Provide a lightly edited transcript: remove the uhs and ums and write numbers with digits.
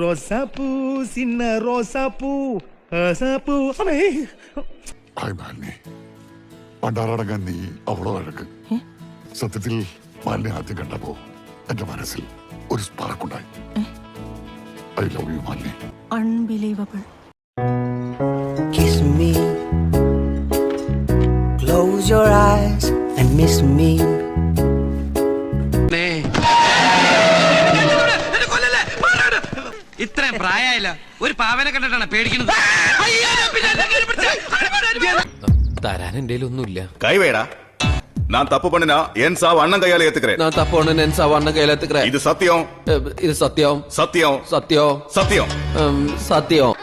റോസാപ്പൂ സിന്ന റോസാപ്പൂ റോസാപ്പൂ ഹായ് മാലിനി, പണ്ടാറടങ്ങാൻ നീ അവളോ അഴക്ക്. സത്യത്തിൽ മാലിനി ആദ്യം കണ്ടപ്പോ എന്റെ മനസ്സിൽ ഒരു സ്പാർക്കുണ്ടായി. I love you Malini. Unbelievable. Kiss me, close your eyes and miss me. ഇത്രയും പ്രായമായില്ല, ഒരു പാവനെ കണ്ടിട്ടാണ് പേടിക്കുന്നത്. തരാൻ എന്റെ ഒന്നുമില്ല. கைவேடா, நான் தப்பு பண்ணினா என் சாவு அண்ணன் கையால ஏத்துக்கிறேன். நான் தப்பு ஒண்ணு என் சாவு அண்ணன் கையில ஏத்துக்கிறேன். இது சத்தியம், இது சத்தியம், சத்தியம், சத்தியம், சத்தியம், சத்தியம்.